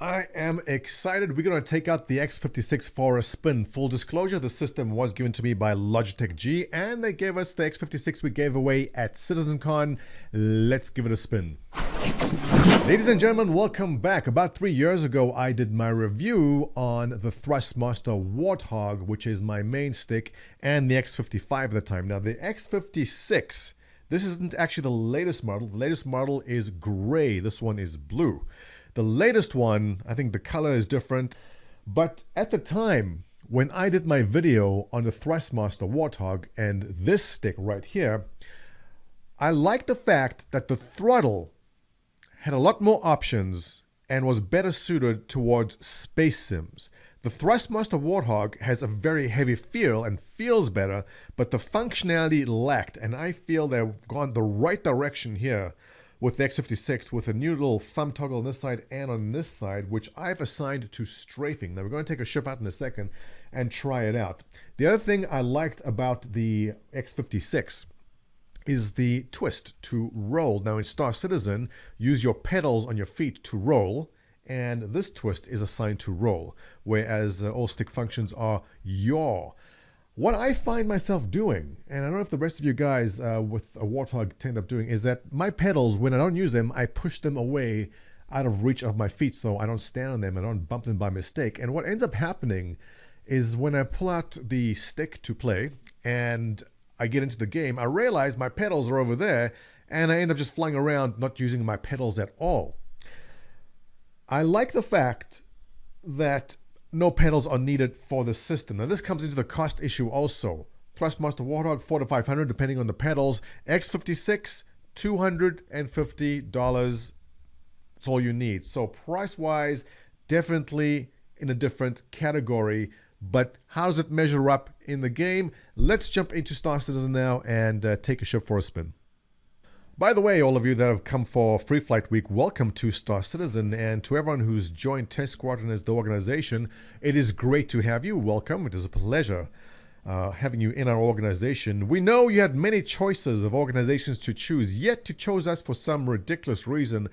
I am excited. We're going to take out the X56 for a spin. Full disclosure, the system was given to me by Logitech G, and they gave us the X56 we gave away at CitizenCon. Let's give it a spin. Ladies and gentlemen, welcome back. About 3 years ago, I did my review on the Thrustmaster Warthog, which is my main stick, and the X55 at the time. Now, the X56, this isn't actually the latest model. The latest model is gray. This one is blue. The latest one, I think the color is different, but at the time when I did my video on the Thrustmaster Warthog and this stick right here, I liked the fact that the throttle had a lot more options and was better suited towards space sims. The Thrustmaster Warthog has a very heavy feel and feels better, but the functionality lacked, and I feel they've gone the right direction here with the X56, with a new little thumb toggle on this side and on this side, which I've assigned to strafing. Now we're going to take a ship out in a second and try it out. The other thing I liked about the X56 is the twist to roll. Now in Star Citizen, use your pedals on your feet to roll, and this twist is assigned to roll, whereas all stick functions are yaw. What I find myself doing, and I don't know if the rest of you guys with a Warthog end up doing, is that my pedals, when I don't use them, I push them away out of reach of my feet so I don't stand on them, I don't bump them by mistake. And what ends up happening is when I pull out the stick to play and I get into the game, I realize my pedals are over there and I end up just flying around not using my pedals at all. I like the fact that no pedals are needed for the system. Now this comes into the cost issue also. Thrustmaster Warthog, $400 to $500 depending on the pedals. X56, $250. That's all you need. So price-wise, definitely in a different category. But how does it measure up in the game? Let's jump into Star Citizen now and take a ship for a spin. By the way, all of you that have come for Free Flight Week, welcome to Star Citizen, and to everyone who's joined Test Squadron as the organization, it is great to have you. Welcome. It is a pleasure having you in our organization. We know you had many choices of organizations to choose, yet you chose us for some ridiculous reason.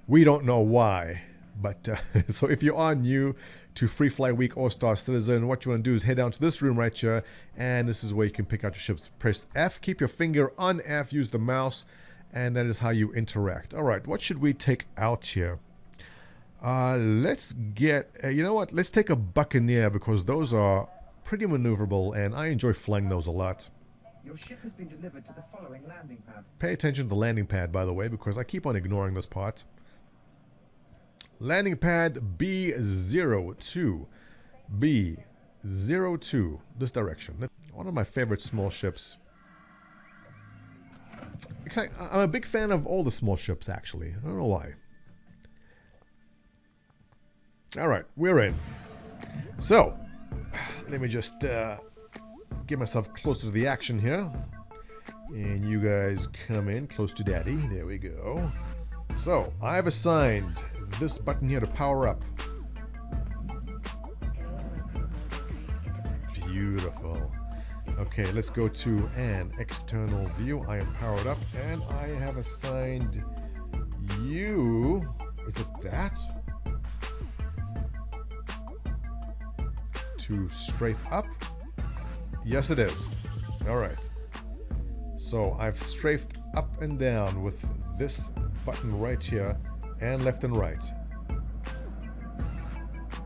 We don't know why. But so if you are new to Free Flight Week or Star Citizen, what you want to do is head down to this room right here, and this is where you can pick out your ships. Press F, keep your finger on F, use the mouse, and that is how you interact. All right, what should we take out here? Let's get, you know what? Let's take a Buccaneer because those are pretty maneuverable and I enjoy flying those a lot. Your ship has been delivered to the following landing pad. Pay attention to the landing pad, by the way, because I keep on ignoring this part. Landing pad B02. B02, this direction. One of my favorite small ships. I'm a big fan of all the small ships, actually. I don't know why. Alright, we're in. So, let me just get myself closer to the action here. And you guys come in close to Daddy. There we go. So, I've assigned this button here to power up. Beautiful. Okay, let's go to an external view. I am powered up and I have assigned you. Is it that? To strafe up? Yes, it is. All right. So I've strafed up and down with this button right here and left and right.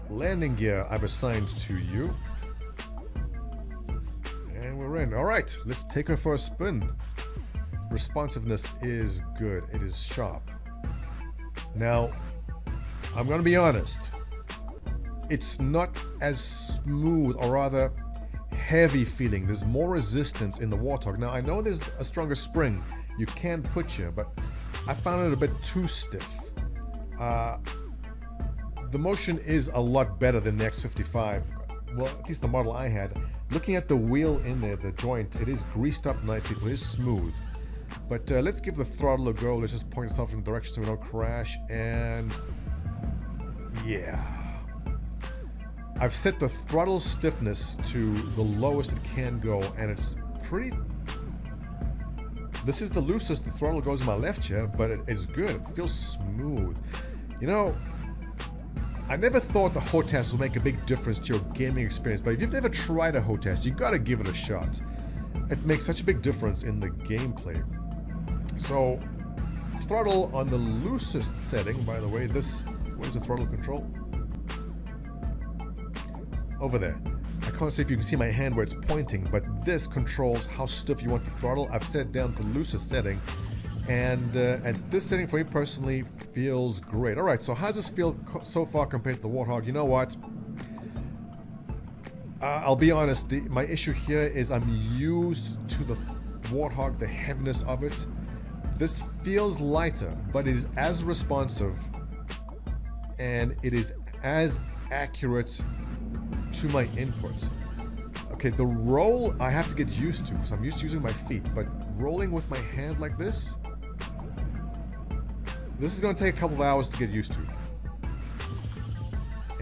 Landing gear I've assigned to you. And we're in. All right, let's take her for a spin. Responsiveness is good. It is sharp. Now, I'm going to be honest. It's not as smooth, or rather heavy feeling. There's more resistance in the Warthog. Now, I know there's a stronger spring you can put here, but I found it a bit too stiff. The motion is a lot better than the X55. Well, at least the model I had. Looking at the wheel in there, the joint, it is greased up nicely, it is smooth. But let's give the throttle a go. Let's just point ourselves in the direction so we don't crash. And yeah. I've set the throttle stiffness to the lowest it can go, and it's pretty... This is the loosest the throttle goes on my left here, but it's good. It feels smooth. You know, I never thought the HOTAS would make a big difference to your gaming experience, but if you've never tried a HOTAS, you gotta give it a shot. It makes such a big difference in the gameplay. So, throttle on the loosest setting, by the way. Where's the throttle control? Over there. I can't see if you can see my hand where it's pointing, but this controls how stiff you want the throttle. I've set it down to the loosest setting, and at this setting for me personally feels great. Alright, so how does this feel so far compared to the Warthog? You know what? I'll be honest, my issue here is I'm used to the Warthog, the heaviness of it. This feels lighter, but it is as responsive, and it is as accurate to my input. Okay, the roll I have to get used to because I'm used to using my feet, but rolling with my hand like this is going to take a couple of hours to get used to.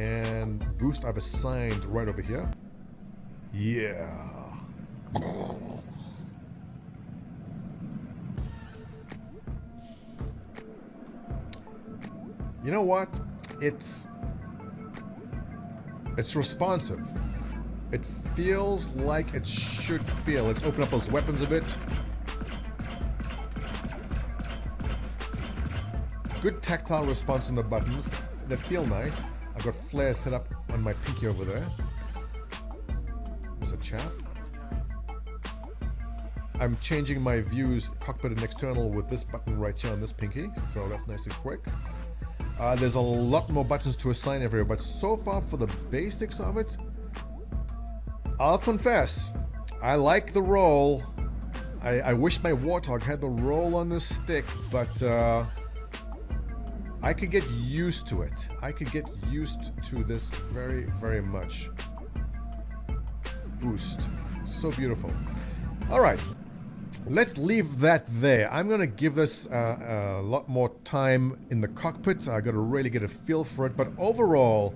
And boost I've assigned right over here. Yeah. You know what? It's responsive. It feels like it should feel. Let's open up those weapons a bit. Good tactile response on the buttons. They feel nice. I've got flares set up on my pinky over there. There's a chaff. I'm changing my views, cockpit and external, with this button right here on this pinky, so that's nice and quick. There's a lot more buttons to assign everywhere, but so far for the basics of it, I'll confess, I like the roll. I wish my Warthog had the roll on this stick, but I could get used to it. I could get used to this very, very much. Boost. So beautiful. Alright. Let's leave that there. I'm going to give this a lot more time in the cockpit. I got to really get a feel for it. But overall,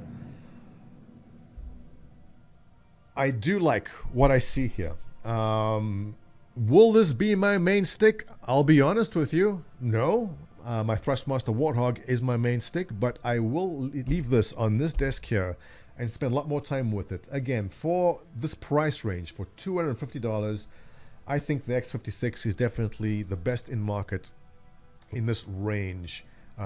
I do like what I see here. Will this be my main stick? I'll be honest with you. No. My Thrustmaster Warthog is my main stick, but I will leave this on this desk here and spend a lot more time with it. Again, for this price range, for $250, I think the X56 is definitely the best in market in this range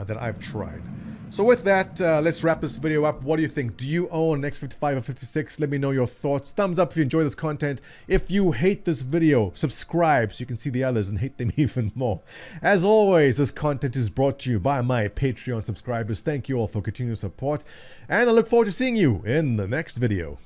that I've tried. So with that, let's wrap this video up. What do you think? Do you own an X55 or 56? Let me know your thoughts. Thumbs up if you enjoy this content. If you hate this video, subscribe so you can see the others and hate them even more. As always, this content is brought to you by my Patreon subscribers. Thank you all for continued support, and I look forward to seeing you in the next video.